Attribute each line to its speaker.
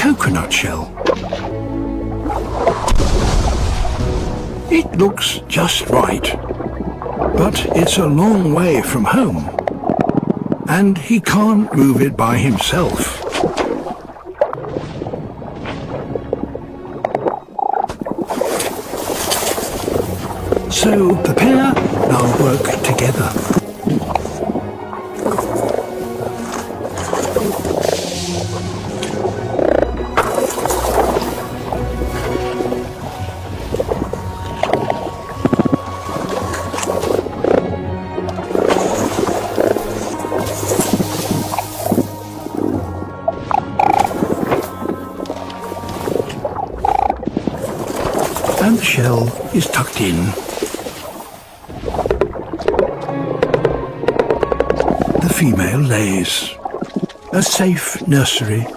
Speaker 1: coconut shell. It looks just right, but it's a long way from home, and he can't move it by himself. So the pair now work together. And the shell is tucked in. The female lays. A safe nursery